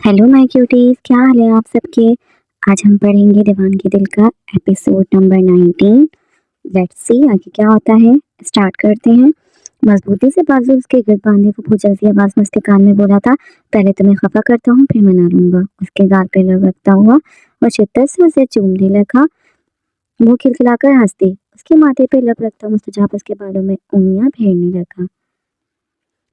Hello my cuties, क्या हाल है आप सबके। आज हम पढ़ेंगे दीवान के दिल का एपिसोड नंबर 19। लेट्स सी आगे क्या होता है। स्टार्ट करते हैं। मजबूती से बाजू उसके गिर्द बांधे वो भूचल सी आवाज में उसके कान में बोला था, पहले तुम्हें खफा करता हूँ फिर मना लूंगा। उसके गाल पे लुढ़कता हुआ और शिद्दत से उसे चूमने लगा। वो खिलखिलाकर हंस दी। उसके माथे पे लब रखता मुस्तजाब उसके बालों में उंगलियां फेरने लगा।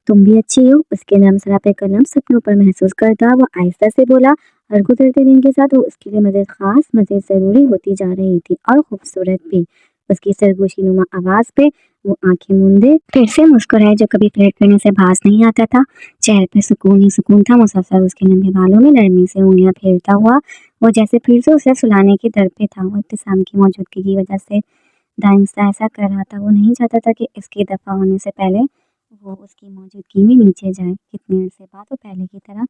तुम भी अच्छी हो, उसके नाम सरा पे कलम सपनों पर महसूस करता वो आहिस्ता से बोला। हर गुजरते दिन के साथ वो उसके लिए मज़ीद खास, मज़ीद ज़रूरी होती जा रही थी और खूबसूरत भी। उसकी सरगोशी नुमा आवाज़ पे वो आंखें मूंदे फिर से मुस्कुराए, जो कभी फ्लर्ट करने से भास नहीं आता था। चेहरे पे सुकून ही सुकून था। मुसलसल उसके लंबे बालों में नरमी से उंगलियां फेरता हुआ वो जैसे फिर से उसे सुलाने की दर पे था। वो इब्तिसाम की मौजूदगी की वजह से दाइंसा ऐसा कर रहा था। वो नहीं चाहता था कि इसके दफा होने से पहले वो उसकी मौजूदगी में नीचे जाए। कितनी देर से बात वो पहले की तरह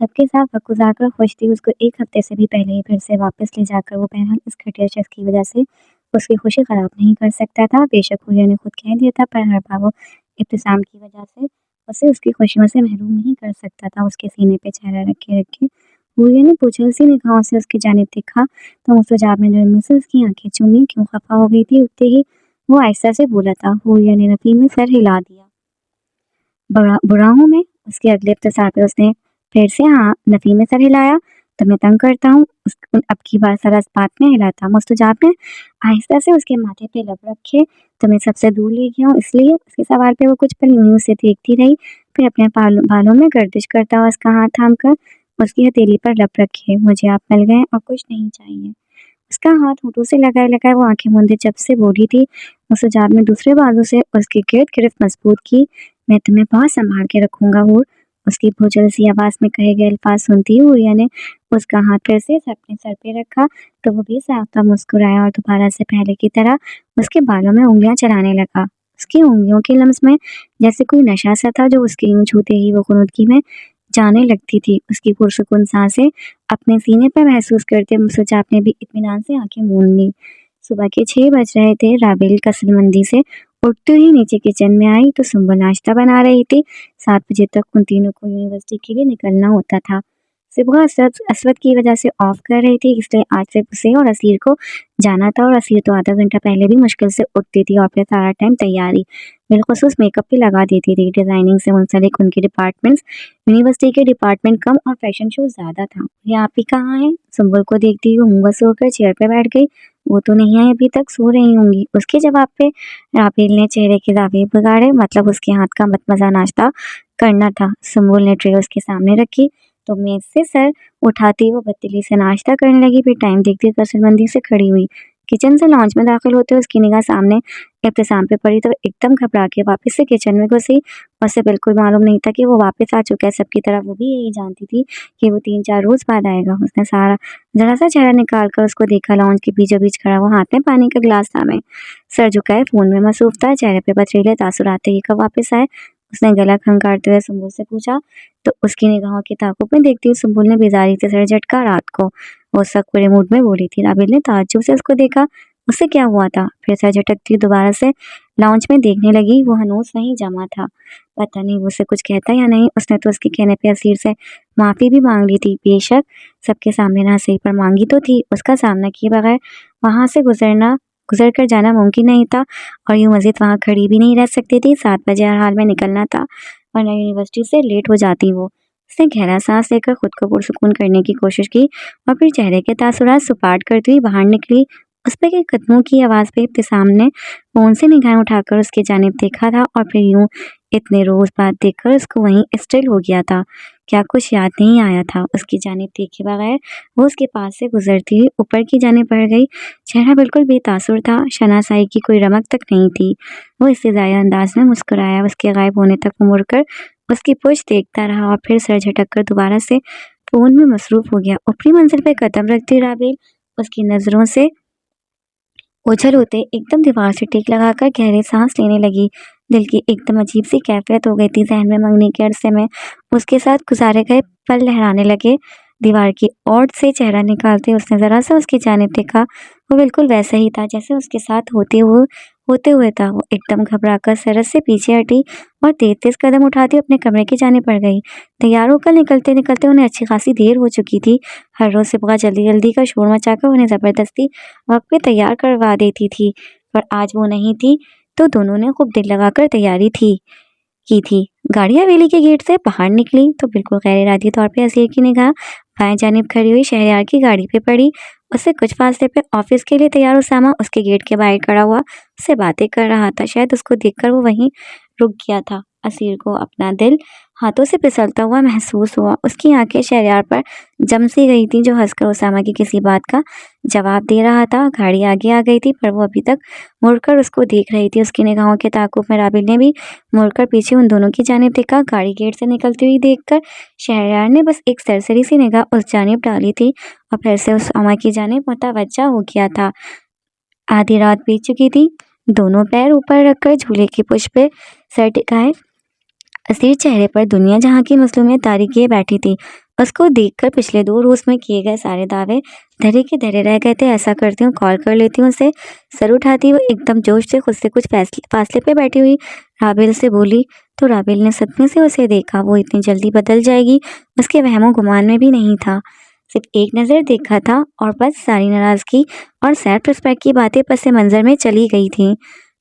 सबके साथ वक्त गुजारकर खुश थी। उसको एक हफ्ते से भी पहले ही फिर से वापस ले जाकर वो बहरहाल इस घटिया शख्स की वजह से उसकी खुशी खराब नहीं कर सकता था। बेशक हुरिया ने खुद कह दिया था, पर हर बार वो इब्तिसाम की वजह से उसे उसकी खुशियों से महरूम नहीं कर सकता था। उसके सीने पे चेहरा रखे रखे हुरिया ने पूछल सी निगाहों से उसकी जानिब देखा तो मुस्तजाब ने नरमी से उसकी आंखें चूमी। क्यों खफा हो गई थी? उठते ही वो आहिस्ता से बोला था। हुरिया ने नफी में सर हिला दिया। बुरा हूँ मैं? उसके अगले इब्तिसार पे उसने फिर से हाँ नफी में सर हिलाया। तो मैं तंग करता हूँ? अब की बार सर इस बात में हिला था। मुस्तजाब ने आहिस्ता से उसके माथे पे लब रखे। तो मैं सबसे दूर ले गया हूँ इसलिए? उसके सवाल पे वो कुछ पल यूं ही उसे देखती रही, फिर अपने बालों में गर्दिश करता हुआ उसका हाथ थाम कर उसकी हथेली पर लब रखे। मुझे आप मिल गए और कुछ नहीं चाहिए। उसका हाथ होठों से लगाए लगाए वो आंखें मूंदे जब से बोली थी। मुस्तजाब ने दूसरे बाजू से उसके गिर्द गिरफ्त मजबूत की। मैं तुम्हें बहुत संभाल के रखूंगा हूर। उसकी भूचल सी आवाज में कहे गए अल्फाज सुनती ही हुरिया ने उसका हाथ फिर से अपने सर पे रखा। तो वो भी साफ्ता मुस्कुराया और दोबारा से पहले की तरह उसके बालों में उंगलियां चलाने लगा। उसकी उंगलियों के लम्स में जैसे कोई नशा सा था, जो उसके यूं छूते ही वो खुनुदगी में जाने लगती थी। उसकी पुरसुकून सांसें अपने सीने पर महसूस करते मुस्तजाब ने भी इत्मीनान से आंखें मूंद ली। सुबह के 6 बज रहे थे। राबेल कसलमंदी से उठते ही नीचे किचन में आई तो सुंबल नाश्ता बना रही थी। 7 बजे तक उन तीनों को यूनिवर्सिटी के लिए निकलना होता था। सुबह असवद की वजह से ऑफ कर रही थी, इसलिए आज से उसे और असीर को जाना था। और असीर तो आधा घंटा पहले भी मुश्किल से उठती थी और फिर सारा टाइम तैयारी बिलखुसूस मेकअप भी लगा देती थी। डिजाइनिंग से मुंसलिक उनके डिपार्टमेंट्स यूनिवर्सिटी के डिपार्टमेंट कम और फैशन शो ज्यादा था। ये आप ही कहाँ है? सुंबल को देखती हुई मुंह होकर चेयर पर बैठ गई। वो तो नहीं आई अभी तक, सो रही होंगी। उसके जवाब पे राबेल ने चेहरे के दावे बिगाड़े। मतलब उसके हाथ का मतमजा नाश्ता करना था। सुंबुल ने ट्रे उसके सामने रखी तो मेज से सर उठाती वो बदतमीजी से नाश्ता करने लगी। फिर टाइम देखती कसरबंदी से खड़ी हुई। किचन से लॉन्च में दाखिल होते उसकी निगाह सामने इब्तिसाम पे पड़ी तो एकदम घबरा के वापस से किचन में घुसी। उसे बिल्कुल मालूम नहीं था कि वो वापस आ चुका है। सबकी तरह वो भी यही जानती थी कि वो 3-4 रोज बाद आएगा। उसने सारा जरा सा चेहरा निकाल कर उसको देखा। लॉन्च के बीचों बीच खड़ा, वो हाथ में पानी का गिलास थामे सर झुकाए फोन में मसरूफ था। चेहरे पे पथरीले तासुर आते ही कब वापस आए? उसने गला खंगारते हुए सुंबुल से पूछा। तो उसकी निगाहों की ताकुब में देखती हुई सुंबुल ने बेजारी से सर झटका। रात को वो सख्त पूरे मूड में बोली थी। राबिल ने ताज्जुब से उसको देखा। उससे क्या हुआ था? फिर सर झटकती हुई दोबारा से लॉन्च में देखने लगी। वो हनूस वहीं जमा था। पता नहीं वो उसे कुछ कहता या नहीं। उसने तो उसके कहने पे असीर से माफी भी मांग ली थी। बेशक सबके सामने ना सही पर मांगी तो थी। उसका सामना किए बगैर वहां से गुजर कर जाना मुमकिन नहीं था और यूं मजीद वहां खड़ी भी नहीं रह सकती थी। 7 बजे हर हाल में निकलना था वरना यूनिवर्सिटी से लेट हो जाती वो। उसने गहरा सांस लेकर खुद को पुरसुकून करने की कोशिश की और फिर चेहरे के तासुरात सुपाट करती हुई बाहर निकली। उस पे के कदमों की आवाज पे इब्तिसाम ने फोन से निगाहें उठाकर उसकी जानिब देखा था और फिर यूं इतने रोज बाद देखकर उसको वहीं स्टिल हो गया था। क्या कुछ याद नहीं आया था? उसकी जानिब देखे बगैर वो उसके पास से गुजरती हुई ऊपर की जानिब बढ़ गई। चेहरा बिल्कुल बेतासुर था। शनासाई की कोई रमक तक नहीं थी। वो इस्तेज़ाई अंदाज में मुस्कुराया। उसके गायब होने तक वो मुड़कर उसकी पुश्त देखता रहा और फिर सर झटक कर दोबारा से फोन में मसरूफ हो गया। ऊपरी मंजिल पे कदम रखती राबेल उसकी नजरों से ओझल होते एकदम दीवार से टेक लगाकर गहरे सांस लेने लगी। दिल की एकदम अजीब सी कैफियत हो गई थी। जहन में मंगनी के अरसे में उसके साथ गुजारे गए पल लहराने लगे। दीवार की ओर से चेहरा निकालते उसने जरा सा उसकी जानिब देखा। वो बिल्कुल वैसा ही था जैसे उसके साथ होते हुए होते हुए था। वो एकदम घबराकर सरस से पीछे हटी और तेज-तेज कदम उठाती अपने कमरे की जानिब बढ़ गई। तैयार होकर निकलते-निकलते उन्हें अच्छी खासी देर हो चुकी थी। हर रोज़ सुबह जल्दी-जल्दी का शोर मचाकर उन्हें ज़बरदस्ती वक़्त पे तैयार करवा देती थी, पर आज वो नहीं थी, तो दोनों ने खूब दिल लगाकर तैयारी की थी। गाड़ी हवेली के गेट से बाहर निकली तो बिल्कुल गैर इरादी तौर पे असीर की निगाह बाएं जानिब खड़ी हुई शहरयार की गाड़ी पे पड़ी। उससे कुछ फासले पे ऑफिस के लिए तैयार उसामा उसके गेट के बाहर खड़ा हुआ उससे बातें कर रहा था। शायद उसको देखकर वो वहीं रुक गया था। असीर को अपना दिल हाथों से फिसलता हुआ महसूस हुआ। उसकी आंखें शहरयार पर जम सी गई थी, जो हंसकर उसामा की किसी बात का जवाब दे रहा था। गाड़ी आगे आ गई थी, पर वो अभी तक मुड़कर उसको देख रही थी। उसकी निगाहों के ताक़ुब में राबिल ने भी मुड़कर पीछे उन दोनों की जानिब देखा। गाड़ी गेट से निकलती हुई देखकर शहरयार ने बस एक सरसरी सी निगाह उस जानिब डाली थी और फिर से उसामा की जानिब मुतवज्जा हो गया था। आधी रात बीत चुकी थी। दोनों पैर ऊपर रखकर झूले की पुश पे सर टिकाए असीर चेहरे पर दुनिया जहाँ की मासूमियत तारी किए बैठी थी। उसको देखकर पिछले 2 रोज में किए गए सारे दावे धरे के धरे रह गए थे। ऐसा करती हूँ, कॉल कर लेती हूँ उसे। सर उठाती हुई एकदम जोश से खुद से कुछ फासले पे बैठी हुई राबिल से बोली, तो राबिल ने सदमे से उसे देखा। वो इतनी जल्दी बदल जाएगी उसके वहमो गुमान में भी नहीं था। सिर्फ एक नज़र देखा था और बस सारी नाराज़गी और सेल्फ रिस्पेक्ट की बातें पस मंज़र में चली गई थी।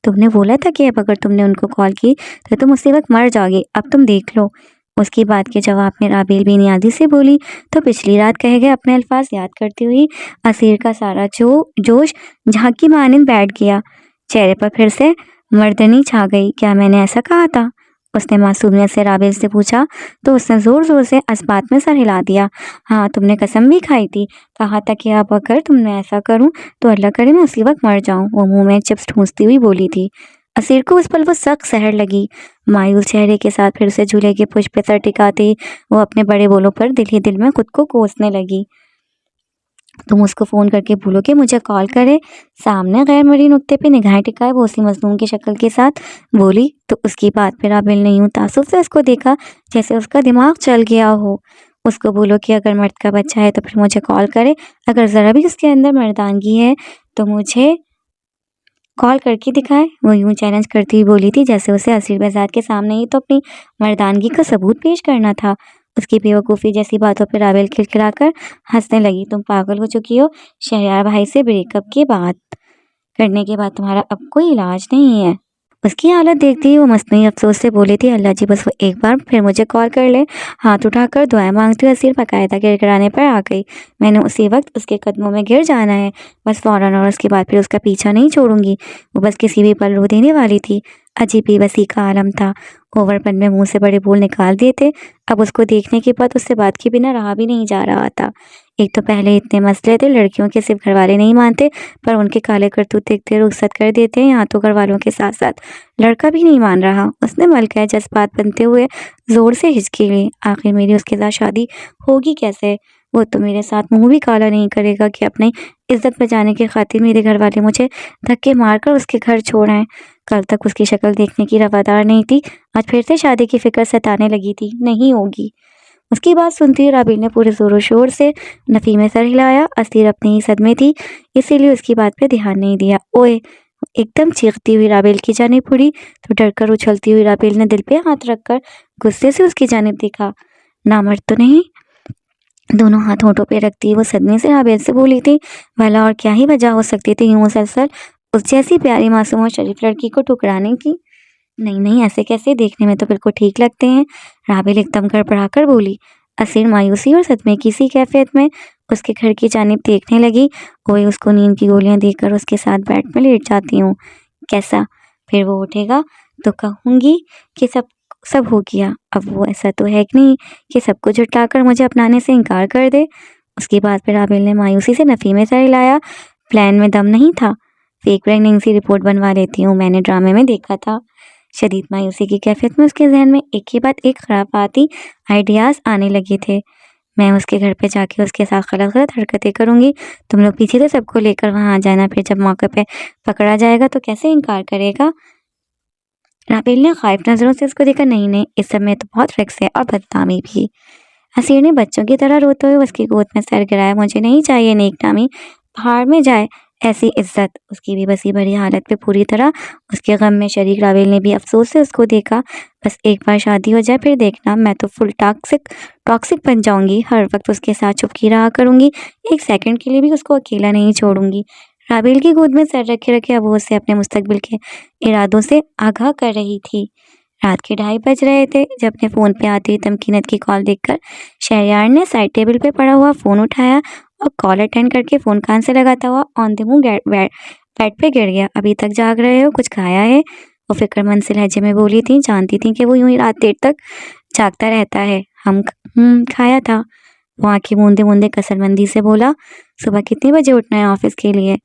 तुमने बोला था कि अब अगर तुमने उनको कॉल की तो तुम उसी वक्त मर जाओगे, अब तुम देख लो। उसकी बात के जवाब में राबिल बेनियादी से बोली तो पिछली रात कहे गए अपने अल्फाज याद करती हुई असीर का सारा जोश झांकी मानिंद बैठ गया। चेहरे पर फिर से मर्दनी छा गई। क्या मैंने ऐसा कहा था? उसने मासूमियत से राबिल से पूछा तो उसने जोर जोर से इस्बात में सर हिला दिया। हाँ, तुमने कसम भी खाई थी, कहा था कि अब अगर तुमने ऐसा करूं तो अल्लाह करे मैं उसी वक्त मर जाऊं। वो मुंह में चिप्स ठूंसती हुई बोली थी। असीर को उस पल वो सख्त सहर लगी। मायूस चेहरे के साथ फिर से झूले के पुश पे सर टिकाती वो अपने बड़े बोलों पर दिल ही दिल में खुद को कोसने लगी। तुम उसको फ़ोन करके बोलो कि मुझे कॉल करे। सामने गैर मरी नुक्ते पे निगाहें टिकाए वो उसी मजलूम की शक्ल के साथ बोली। तो उसकी बात पे राबिल ने यूं तासुब से उसको देखा जैसे उसका दिमाग चल गया हो। उसको बोलो कि अगर मर्द का बच्चा है तो फिर मुझे कॉल करे, अगर ज़रा भी उसके अंदर मर्दानगी है तो मुझे कॉल करके दिखाए। वो यूं चैलेंज करती हुई बोली थी जैसे उसे असीर बेजाद के सामने ही तो अपनी मर्दानगी का सबूत पेश करना था। उसकी बेवकूफ़ी जैसी बातों पर राबिल खिलखिलाकर हंसने लगी। तुम पागल हो चुकी हो। शहरयार भाई से ब्रेकअप की बात करने के बाद तुम्हारा अब कोई इलाज नहीं है। उसकी हालत देखते ही वो मसनूई अफसोस से बोली थी, अल्लाह जी बस वो एक बार फिर मुझे कॉल कर ले। हाथ उठाकर दुआएं मांगती हुई असीर बाकायदा गिड़गिड़ाने पर आ गई। मैंने उसी वक्त उसके कदमों में गिर जाना है बस फ़ौरन, और उसके बाद फिर उसका पीछा नहीं छोड़ूंगी। वो बस किसी भी पल रो देने वाली थी। अजीब बेबसी का आलम था। ओवरपन में मुंह से बड़े बोल निकाल दिए थे। अब उसको देखने के बाद उससे बात के बिना रहा भी नहीं जा रहा था। एक तो पहले इतने मसले थे, लड़कियों के सिर्फ घरवाले नहीं मानते पर उनके काले करतूत देखते रुखसत कर देते हैं। यहाँ तो घरवालों के साथ साथ लड़का भी नहीं मान रहा। उसने मलका जज्बात बनते हुए जोर से हिचकी ली। आखिर मेरी उसके साथ शादी होगी कैसे? वो तो मेरे साथ मुंह भी काला नहीं करेगा कि अपनी इज्जत बचाने की खातिर मेरे घर वाले मुझे धक्के मारकर उसके घर छोड़ आए। कल तक उसकी शक्ल देखने की रवादार नहीं थी, आज फिर से शादी की फिक्र सताने लगी थी। नहीं होगी। उसकी बात सुनती हुई राबिल ने पूरे जोरों शोर से नफ़ी में सर हिलाया। असीर अपने ही सदमे थी, इसीलिए उसकी बात पे ध्यान नहीं दिया। ओए, एकदम चीखती हुई राबिल की जानिब मुड़ी तो डरकर उछलती हुई राबिल ने दिल पे हाथ रखकर गुस्से से उसकी जानिब देखा। नामर्द तो नहीं? दोनों हाथ होठों पे रखती वो सदमे से राबिल से बोली थी, भला और क्या ही वजह हो सकती थी यूं मुसलसल उस जैसी प्यारी मासूम और शरीफ लड़की को ठुकराने की? नहीं नहीं, ऐसे कैसे, देखने में तो बिल्कुल ठीक लगते हैं। राबिल एकदम गड़बड़ाकर बोली। असीर मायूसी और सदमे की सी कैफियत में उसके घर की जानिब देखने लगी। ओए, उसको नींद की गोलियां देकर उसके साथ बेड में लेट जाती हूँ। कैसा? फिर वो उठेगा तो कहूँगी कि सब सब हो गया। अब वो ऐसा तो है कि नहीं कि सबको झुटलाकर मुझे अपनाने से इनकार कर दे। उसकी बात पर राबिल ने मायूसी से नफ़ी में सर हिलाया। प्लान में दम नहीं था। फेक प्रेगनेंसी रिपोर्ट बनवा लेती हूँ, मैंने ड्रामे में देखा था। शदीद मायूसी की कैफियत में उसके जहन में एक के बाद एक खराबाती आइडियाज़ आने लगे थे। मैं उसके घर पे जाके उसके साथ गलत गलत हरकतें करूँगी। तुम लोग पीछे से सबको लेकर वहाँ आ जाना, फिर जब मौके पे पकड़ा जाएगा तो कैसे इनकार करेगा? राबिल ने खाइफ नज़रों से उसको देखा। नहीं नहीं, इस सब में तो बहुत रिक्स है और बदनामी भी। हसीर ने बच्चों की तरह रोते हुए उसकी गोद में सर गिराया। मुझे नहीं चाहिए नेक नामी, बाहर में जाए। ऐसी इज्जत। उसकी बेबसी भरी हालत पे पूरी तरह उसके गम में शरीक रावेल ने भी अफसोस से उसको देखा। बस एक बार शादी हो जाए फिर देखना, मैं तो फुल टॉक्सिक टॉक्सिक बन जाऊंगी, हर वक्त उसके साथ चुपकी रहा करूंगी, एक सेकंड के लिए भी उसको अकेला नहीं छोड़ूंगी। रावेल की गोद में सर रखे रखे अब वो उसे अपने मुस्तकबिल के इरादों से आगाह कर रही थी। रात के 2:30 बज रहे थे जब अपने फ़ोन पे आती हुई तमकीनत की कॉल देखकर शहरयार ने साइड टेबल पे पड़ा हुआ फ़ोन उठाया और कॉल अटेंड करके फ़ोन कान से लगाता हुआ ऑन द मूव बेड पे गिर गया। अभी तक जाग रहे हो, कुछ खाया है? वो फिक्रमंद से लहजे में बोली थी, जानती थी कि वो यूं ही रात देर तक जागता रहता है। खाया था। वो आंखें मूंदे मूंदे कसरमंदी से बोला, सुबह कितने बजे उठना है ऑफिस के लिए?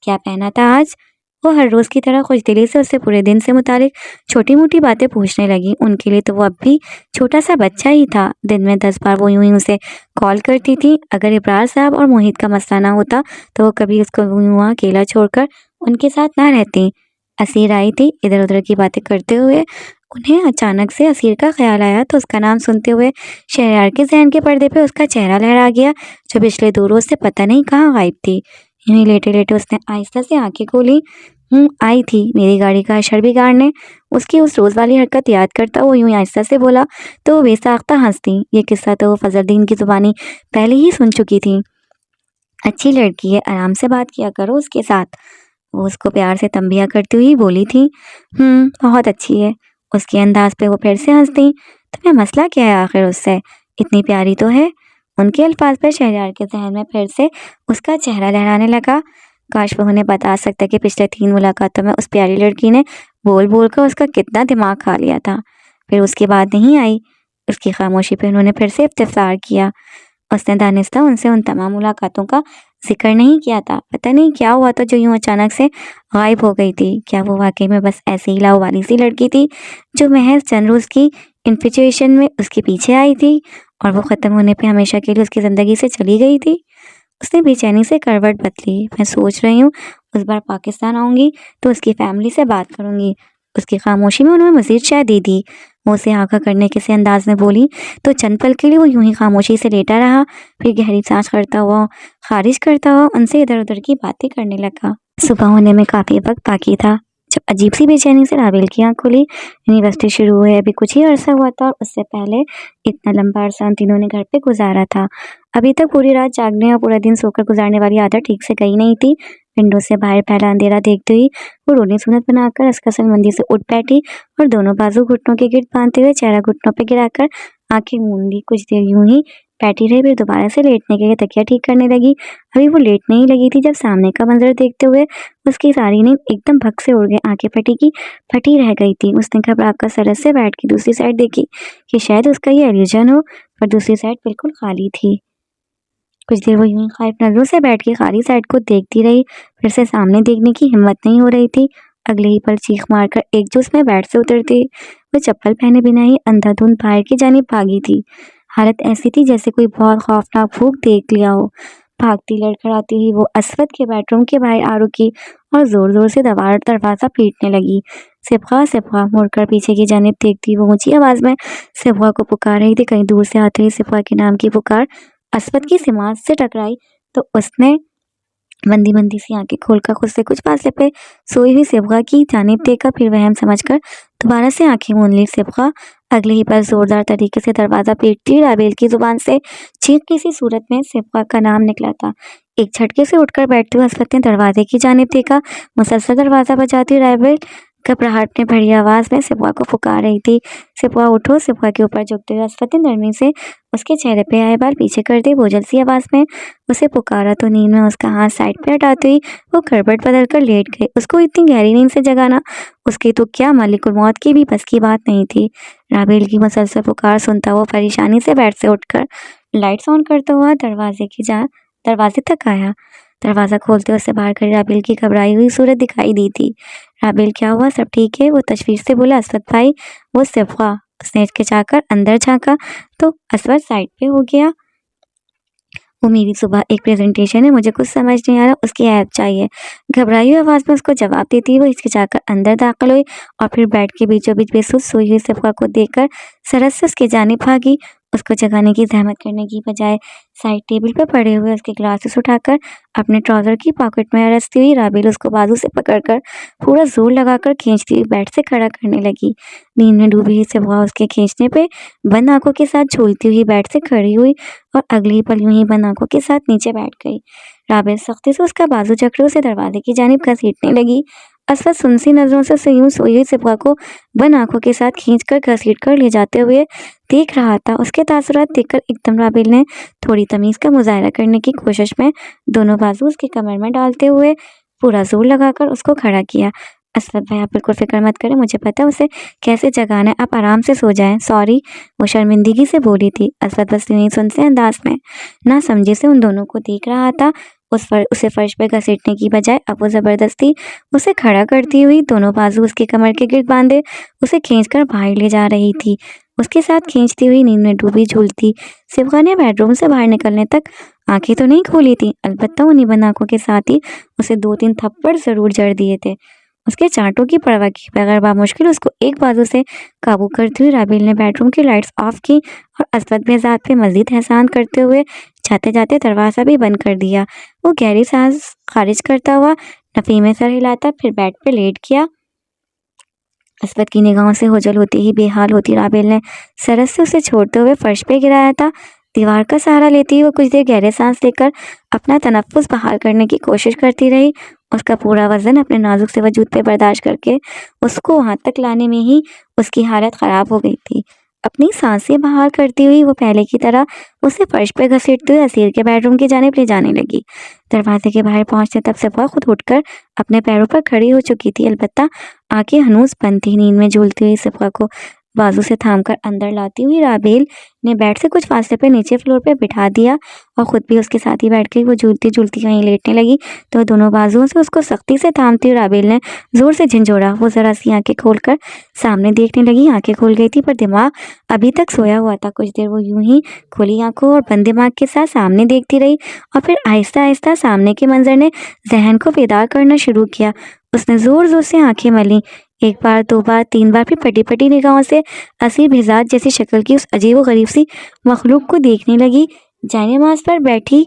क्या पहना था आज? वो हर रोज की तरह खुशदिली से उससे पूरे दिन से मुतालिक छोटी मोटी बातें पूछने लगी। उनके लिए तो वो अब भी छोटा सा बच्चा ही था। दिन में 10 बार वो यूं ही उसे कॉल करती थी। अगर इब्रार साहब और मोहित का मसला ना होता तो वो कभी उसको यूं अकेला छोड़कर उनके साथ ना रहती। असीर आई थी। इधर उधर की बातें करते हुए उन्हें अचानक से असीर का ख्याल आया तो उसका नाम सुनते हुए शहरयार के जहन के पर्दे पे उसका चेहरा लहरा गया, जो पिछले 2 रोज से पता नहीं कहाँ गायब थी। यूं ही लेटे लेटे उसने आहिस्ता से आंखें खोली। आई थी मेरी गाड़ी का अशर बिगाड़ने। उसकी उस रोज वाली हरकत याद करता वो यूं ही आहिस्ता से बोला तो वो बेसाख्ता हंसती। ये किस्सा तो वो फजलदीन की जुबानी पहले ही सुन चुकी थी। अच्छी लड़की है, आराम से बात किया करो उसके साथ। वो उसको प्यार से तंबिया करती हुई बोली थी। बहुत अच्छी है। उसके अंदाज पे वो फिर से हंस दी। तुम्हें मसला क्या है आखिर उससे? इतनी प्यारी तो है। उनके अल्फाज पर शहरयार के जहन में फिर से उसका चेहरा लहराने लगा। काश वो उन्हें बता सकता कि पिछले 3 मुलाकातों में उस प्यारी लड़की ने बोल बोल कर उसका कितना दिमाग खा लिया था। फिर उसके बाद नहीं आई। उसकी खामोशी पे उन्होंने फिर से इफ्तिखार किया। उसने दानिस्ता उनसे उन तमाम मुलाकातों का जिक्र नहीं किया था। पता नहीं क्या हुआ था जो यूं अचानक से गायब हो गई थी। क्या वो वाकई में बस ऐसे ही लावारिस सी लड़की थी जो महज चंद रोज की इन्फिचुएशन में उसके पीछे आई थी और वो खत्म होने पे हमेशा के लिए उसकी जिंदगी से चली गई थी? उसने बेचैनी से करवट बदली। मैं सोच रही हूँ उस बार पाकिस्तान आऊंगी तो उसकी फैमिली से बात करूंगी। उसकी खामोशी में उन्होंने मजीद शायद दे दी। वो उसे आगाह करने किसी अंदाज में बोली तो चंद पल के लिए वो यूं ही खामोशी से लेटा रहा। फिर गहरी सांस खारिज करता हुआ उनसे इधर उधर की बातें करने लगा। सुबह होने में काफी वक्त बाकी था जब अजीब सी बेचैनी से रावेल की आंख खुली। यूनिवर्सिटी शुरू हुए अभी कुछ ही अरसा हुआ था और उससे पहले इतना लंबा अरसा उन तीनों ने घर पे गुजारा था। अभी तक पूरी रात जागने और पूरा दिन सोकर गुजारने वाली आदत ठीक से गई नहीं थी। विंडो से बाहर फैला अंधेरा देखते हुई वो रोनी सुनत बनाकर असकसल मंदी से उठ बैठी और दोनों बाजू घुटनों के गिर्द बांधते हुए चेहरा घुटनों पे गिराकर आंखें मूंद ली। कुछ देर यूं ही बैठी रही, फिर दोबारा से लेटने के लिए तकिया ठीक करने लगी। अभी वो लेटने ही लगी थी जब सामने का मंजर देखते हुए उसकी सारी नींद एकदम भग से उड़ गई। आंखें फटी रह गई थी। उसने घबरा कर सरस से बेड की दूसरी साइड देखी कि शायद उसका ये इल्यूजन हो, पर दूसरी साइड बिल्कुल खाली थी। कुछ देर वो यूं ही ख्वाहिश नजरों से बैठ के खाली साइड को देखती रही। फिर से सामने देखने की हिम्मत नहीं हो रही थी। अगले ही पल चीख मारकर एक जोश में बेड से उतरती वो चप्पल पहने बिना ही अंधाधुंध बाहर की जानिब भागी थी। हालत ऐसी थी जैसे कोई बहुत खौफनाक भूख देख लिया हो। भागती लड़खड़ाती हुई वो असवद के बेडरूम के बाहर आ रुकी और जोर जोर से दरवाजा पीटने लगी। सिबगा सिबगा मुड़कर पीछे की जानिब देखती वो ऊंची आवाज में सिबगा को पुकार रही थी। कहीं दूर से आती हुई सिबगा के नाम की पुकार असवद की सिमात से टकराई तो उसने मंदी मंदी सी आंखें खोलकर खुद से कुछ फासले पे सोई हुई सिबगा की जानिब देखा। फिर वहम समझकर दोबारा से आंखें मूंद ली। सिबगा अगले ही पल जोरदार तरीके से दरवाजा पीटती रावेल की जुबान से चीख की सी सूरत में सिबगा का नाम निकला था। एक झटके से उठकर बैठते हुए असवद ने दरवाजे की जानिब देखा। मुसलसल दरवाजा बजाती हुई रावेल घबराहट में भरी आवाज में सिबगा को पुकार रही थी, सिबगा उठो। सिबगा के ऊपर झुकते हुए असवद ने नरमी से उसके चेहरे पे आए बाल पीछे करते बोझल सी आवाज में उसे पुकारा तो नींद में उसका हाथ साइड पे हटाते हुई वो करवट बदल कर लेट गई। उसको इतनी गहरी नींद से जगाना उसके तो क्या मलिकुल मौत की भी बस की बात नहीं थी। राबेल की मुसलसल पुकार सुनता वो परेशानी से बेड से उठकर लाइट्स ऑन करता हुआ दरवाजे तक आया। दरवाजा खोलते उससे बाहर खड़ी राबेल की घबराई हुई सूरत दिखाई दी थी। राबेल क्या हुआ, सब ठीक है? वो तशवीश से बोला। असवद भाई, वो सिबगा। उसने हिचकिचाकर अंदर झांका तो असवद साइड पे हो गया। वो मेरी सुबह एक प्रेजेंटेशन है, मुझे कुछ समझ नहीं आ रहा, उसकी हेल्प चाहिए। घबराई हुई आवाज में उसको जवाब देती वो हिचकिचाकर अंदर दाखिल हुई और फिर बेड के बीचों बीच बेसुध सोई हुई सिबगा को देखकर सरस से उसकी जानिब भागी। उसको जगाने की ज़हमत करने की बजाय साइड टेबल पर पड़े हुए उसके ग्लासेस उठाकर अपने ट्राउज़र की पॉकेट में रचती हुई राबेल उसको बाजू से पकड़कर पूरा ज़ोर लगाकर खींचती हुई बेड से खड़ा करने लगी। नींद में डूबी हुई सिबा उसके खींचने पे बंद आँखों के साथ झूलती हुई बेड से खड़ी हुई और अगली ही पल यूं ही बंद आँखों के साथ नीचे बैठ गई। राबेल सख्ती से उसका बाजू जकड़े उसे दरवाजे की जानिब घसीटने लगी। असद सुनसी नज़रों से उसे यूं सोई हुई सिबा को बंद आँखों के साथ खींचकर घसीटकर ले जाते हुए देख रहा था। उसके तासुरात देखकर एकदम राबेल ने थोड़ी तमीज़ का मुज़ाहरा करने की कोशिश में दोनों बाजू उसकी कमर में डालते हुए पूरा जोर लगाकर उसको खड़ा किया। असद भाई, आप बिल्कुल फ़िक्र मत करें, मुझे पता है उसे कैसे जगाना है, आप आराम से सो जाएं। सॉरी, वो शर्मिंदगी से बोली थी। असद बस यूं ही सुनते अंदाज में ना समझे से उन दोनों को देख रहा था। उसे फर्श पर घसीटने की बजाय अब वो ज़बरदस्ती उसे खड़ा करती हुई दोनों बाजू उसकी कमर के गिर्द बांधे उसे खींचकर बाहर ले जा रही थी। उसके साथ खींचती हुई नींद में डूबी झूलती सिबा ने बेडरूम से बाहर निकलने तक आंखें तो नहीं खोली थी, अलबत्ता उन्हीं बंद आंखों के साथ ही उसे 2-3 थप्पड़ ज़रूर जड़ दिए थे। उसके चांटों की परवाह किए बगैर बामुश्किल उसको एक बाजू से काबू करती हुई राबेल ने बेडरूम की लाइट्स ऑफ की और असद बेजात पे मजीद एहसान करते हुए जाते जाते दरवाज़ा भी बंद कर दिया। वो गहरी सांस खारिज करता हुआ नफ़ी में सर हिलाता फिर बेड पे लेट गया। असद की निगाहों से ओझल होती ही बेहाल होती राबेल ने सरस से उसे छोड़ते हुए फर्श पे गिराया था। दीवार का सहारा लेती हुई वो कुछ देर गहरे सांस लेकर अपना तनफ्फुस बहाल करने की कोशिश करती रही। उसका पूरा वजन अपने नाजुक से वजूद पे बर्दाश्त करके उसको वहां तक लाने में ही उसकी हालत ख़राब हो गई थी। अपनी सांसें बहाल करती हुई वो पहले की तरह उसे फर्श पे घसीटते हुए असीर के बेडरूम की जानिब ले जाने लगी। दरवाजे के बाहर पहुंचने तक सिबा खुद उठकर अपने पैरों पर खड़ी हो चुकी थी, अलबत्ता आंखें हनूस बंद थी। नींद में झूलती हुई सिबा को बाजू से थामकर अंदर लाती हुई राबेल ने बेड से कुछ फासले पे नीचे फ्लोर पे बिठा दिया और खुद भी उसके साथ ही बैठ गई। वो झूलती झूलती कहीं लेटने लगी तो दोनों बाजुओं से उसको सख्ती से थामती हुई राबेल ने जोर से झंझोड़ा। वो जरा सी आंखें खोलकर सामने देखने लगी। आंखें खुल गई थी पर दिमाग अभी तक सोया हुआ था। कुछ देर वो यूं ही खुली आंखों और बंद दिमाग के साथ सामने देखती रही और फिर आहिस्ता आहिस्ता सामने के मंजर ने जहन को बेदार करना शुरू किया। उसने जोर जोर से आंखें मली, एक बार, 2 बार, 3 बार, फिर पटी पटी निगाहों से असीर बेजात जैसी शक्ल की उस अजीब व गरीब सी मखलूक को देखने लगी। जानेमाज पर बैठी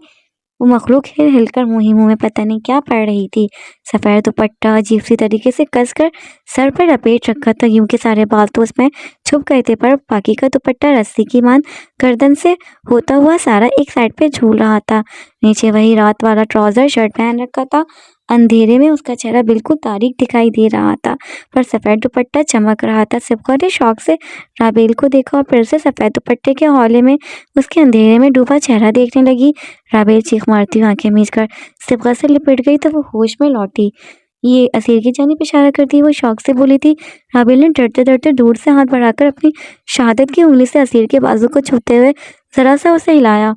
वो मखलूक हिल हिलकर मुंह ही मुंह में पता नहीं क्या पढ़ रही थी। सफ़ेद दुपट्टा अजीब सी तरीके से कसकर सर पर लपेट रखा था, यूं के सारे बाल तो उसमें छुप गए थे पर बाकी का दुपट्टा रस्सी की मान गर्दन से होता हुआ सारा एक साइड पे झूल रहा था। नीचे वही रात वाला ट्राउजर शर्ट पहन रखा था। अंधेरे में उसका चेहरा बिल्कुल तारीक दिखाई दे रहा था पर सफ़ेद दुपट्टा चमक रहा था। सिबा ने शौक से राबेल को देखा और फिर से सफ़ेद दुपट्टे के हौले में उसके अंधेरे में डूबा चेहरा देखने लगी। राबेल चीख मारती हुई आंखें मीच कर सिबा से लिपट गई तो वो होश में लौटी। ये असीर की जानिब इशारा करती वो शौक से बोली थी। राबेल ने डरते डरते दूर से हाथ बढ़ाकर अपनी शहादत की उंगली से असीर के बाजू को छूते हुए जरा सा उसे हिलाया।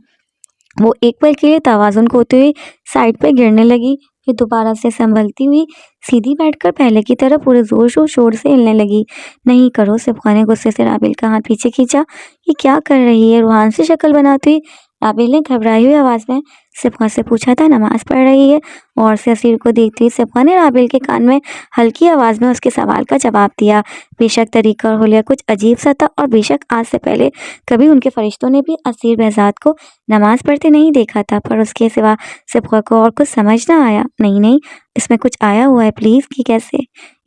वो एक पल के लिए तवाज़ुन खोते हुए साइड पे गिरने लगी, फिर दोबारा से संभलती हुई सीधी बैठकर पहले की तरह पूरे जोर शोर से हिलने लगी। नहीं करो, सिबा ने गुस्से से राबेल का हाथ पीछे खींचा। ये क्या कर रही है? रूहान से शक्ल बनाती हुई राबेल ने घबराई हुई आवाज़ में सिबा से पूछा था। नमाज पढ़ रही है? और से असीर को देखती हुई सिबा ने राबेल के कान में हल्की आवाज़ में उसके सवाल का जवाब दिया। बेशक तरीका और हुलिया कुछ अजीब सा था और बेशक आज से पहले कभी उनके फरिश्तों ने भी असीर बेजात को नमाज पढ़ते नहीं देखा था, पर उसके सिवा सिबा को और कुछ समझ ना आया। नहीं नहीं, इसमें कुछ आया हुआ है, प्लीज़। कि कैसे?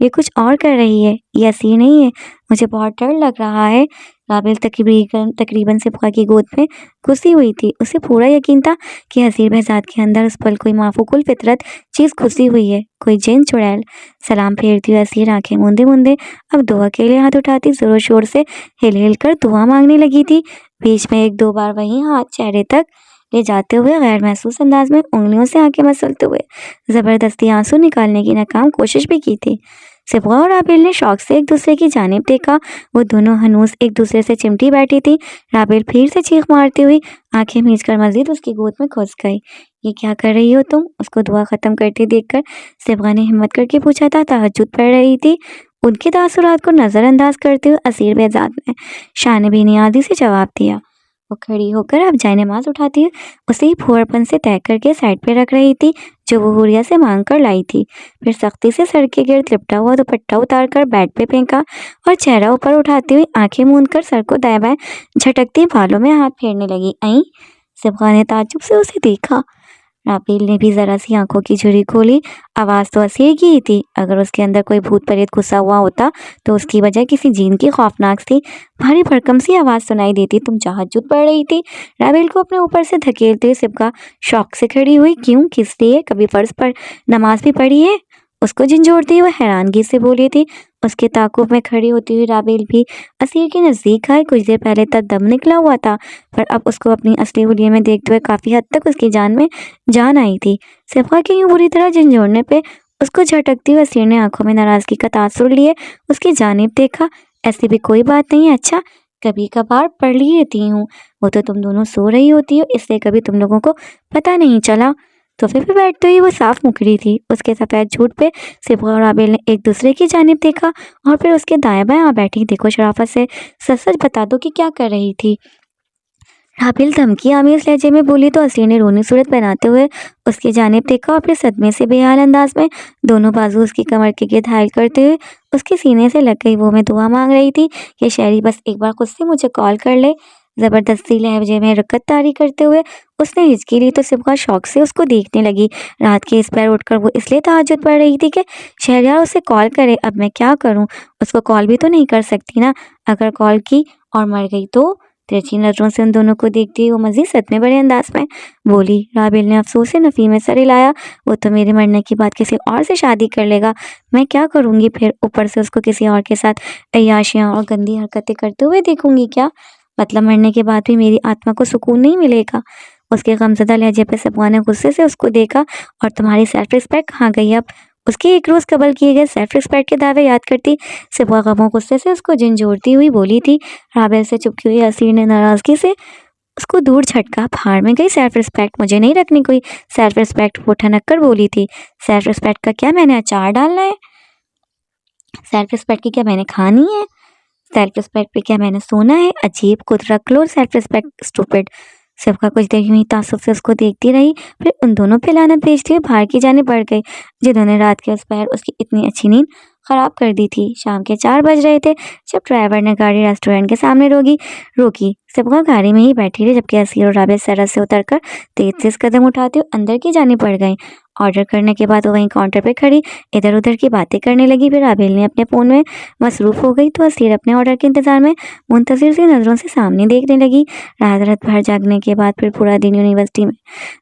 ये कुछ और कर रही है, ये असीर नहीं है, मुझे बहुत डर लग रहा है। राबेल तकरीबन सिबा की गोद में घुसी हुई थी। उसे पूरा यकीन था कि असीर बेजात के अंदर उस पल कोई माफूकुल फितरत चीज़ घुसी हुई है, कोई जिन चुड़ैल। सलाम फेरती हुई असीर आंखें मूंदे मूंदे अब दुआ के लिए हाथ उठाती जोर शोर से हिल हिल कर दुआ मांगने लगी थी। बीच में 1-2 बार वही हाथ चेहरे तक ले जाते हुए गैर महसूस अंदाज में उंगलियों से आंखें मसलते हुए ज़बरदस्ती आंसू निकालने की नाकाम कोशिश भी की थी। सिबा और राबेल ने शौक से एक दूसरे की जानिब देखा। वो दोनों हनूस एक दूसरे से चिमटी बैठी थी। राबेल फिर से चीख मारती हुई आंखें मीचकर मजीद उसकी गोद में घुस गई। ये क्या कर रही हो तुम? उसको दुआ ख़त्म करते देखकर सिबा ने हिम्मत करके पूछा था। तहज्जुद पढ़ रही थी, उनके तासुरात को नज़रअंदाज करते हुए असीर बेजात ने शान भी नियाज़ी से जवाब दिया। वो खड़ी होकर अब जायनमाज उठाती हुई उसे फूहड़पन से तय करके साइड पे रख रही थी जो वो हुरिया से मांग कर लाई थी। फिर सख्ती से सर के गिर्द लिपटा हुआ दुपट्टा उतार कर बेड पे फेंका और चेहरा ऊपर उठाती हुई आंखें मूंद कर सर को दाएं बाएं झटकती बालों में हाथ फेरने लगी। आई सिबगा ने ताज्जुब से उसे देखा। रापील ने भी जरा सी आंखों की झुर्री खोली। आवाज तो असीर की ही थी। अगर उसके अंदर कोई भूत प्रेत घुसा हुआ होता तो उसकी वजह किसी जीन की खौफनाक सी भारी भरकम सी आवाज सुनाई देती। तुम तहज्जुद पढ़ रही थी? राबेल को अपने ऊपर से धकेलते हुए सिबगा शौक से खड़ी हुई। क्यों, किस लिए? कभी फर्ज पर नमाज भी पढ़ी है? उसको झंझोड़ती हुई हैरानगी से बोली थी। उसके ताकुब में खड़ी होती हुई राबेल भी असीर के नजदीक आई। कुछ देर पहले तक दम निकला हुआ था पर अब उसको अपनी असली हुलिये में देखते हुए काफी हद तक उसकी जान में जान आई थी। सिबगा के यूं बुरी तरह झंझोड़ने पे उसको झटकती हुई असीर ने आंखों में नाराजगी का तासुर लिए उसकी जानिब देखा। ऐसी भी कोई बात नहीं है, अच्छा कभी कभार पढ़ लेती हूँ। वो तो तुम दोनों सो रही होती हो इसलिए कभी तुम लोगों को पता नहीं चला। सोफे पे बैठते हुए वो साफ मुकरी थी। उसके सफेद झूठ पे सिबगा और राबेल ने एक दूसरे की जानिब देखा और फिर उसके दाएं बाएं आ बैठी। देखो शराफत से सच सच बता दो कि क्या कर रही थी? राबेल धमकी आमीज लहजे में बोली तो असीर ने रोनी सूरत बनाते हुए उसकी जानिब देखा और फिर सदमे से बेहाल अंदाज में दोनों बाजू उसकी कमर के गिर्द हायल करते हुए उसके सीने से लग गई। वो मैं दुआ मांग रही थी कि शहरी बस एक बार खुद से मुझे कॉल कर ले। जबरदस्ती लहजे में रकत तारी करते हुए उसने हिचकी ली तो सिबगा शौक से उसको देखने लगी। रात के इस पैर उठकर वो इसलिए तहज्जुद पढ़ रही थी कि शहरयार उसे कॉल करे। अब मैं क्या करूं? उसको कॉल भी तो नहीं कर सकती ना। अगर कॉल की और मर गई तो? तिरछी नजरों से उन दोनों को देखती हुई वो मजीद सदमे भरे अंदाज में बोली। राबेल ने अफसोस से नफी में सर हिलाया। वो तो मेरे मरने के बाद किसी और से शादी कर लेगा। मैं क्या करूंगी फिर? ऊपर से उसको किसी और के साथ अय्याशियां और गंदी हरकतें करते हुए देखूंगी क्या? मतलब मरने के बाद भी मेरी आत्मा को सुकून नहीं मिलेगा? उसके गमज़दा लहजे पे सिबगा ने गुस्से से उसको देखा। और तुम्हारी सेल्फ रिस्पेक्ट कहाँ गई अब? उसके एक रोज़ कबल किए गए सेल्फ रिस्पेक्ट के दावे याद करती सिबगा गमों गुस्से से उसको झंझोड़ती हुई बोली थी। राबेल से चुपकी हुई असीर ने नाराजगी से उसको दूर झटका। भाड़ में गई सेल्फ रिस्पेक्ट, मुझे नहीं रखनी कोई सेल्फ रिस्पेक्ट, वो ठनक कर बोली थी। सेल्फ रिस्पेक्ट का क्या मैंने अचार डालना है? सेल्फ रिस्पेक्ट की क्या मैंने खानी है? सेल्फ रिस्पेक्ट पे क्या मैंने सोना है? अजीब, खुद रख low self respect stupid. Sibgha कुछ देर यूं ही तासुब से उसको देखती रही फिर उन दोनों पे लानत भेजती हुई बाहर की जाने बढ़ गई जिन्होंने रात के उस पहर उसकी इतनी अच्छी नींद खराब कर दी थी। शाम के 4 बज रहे थे जब ड्राइवर ने गाड़ी रेस्टोरेंट के सामने रोकी। सिबगा गाड़ी में ही बैठी रही जबकि असीर और राबेल सरस से उतरकर तेज कदम उठाते हुए अंदर की जाने पड़ गई। ऑर्डर करने के बाद वो वहीं काउंटर पे खड़ी इधर उधर की बातें करने लगी। फिर राबेल ने अपने फ़ोन में मसरूफ़ हो गई तो असीर अपने ऑर्डर के इंतज़ार में मुंतज़िर सी नज़रों से सामने देखने लगी। रात भर जागने के बाद फिर पूरा दिन यूनिवर्सिटी में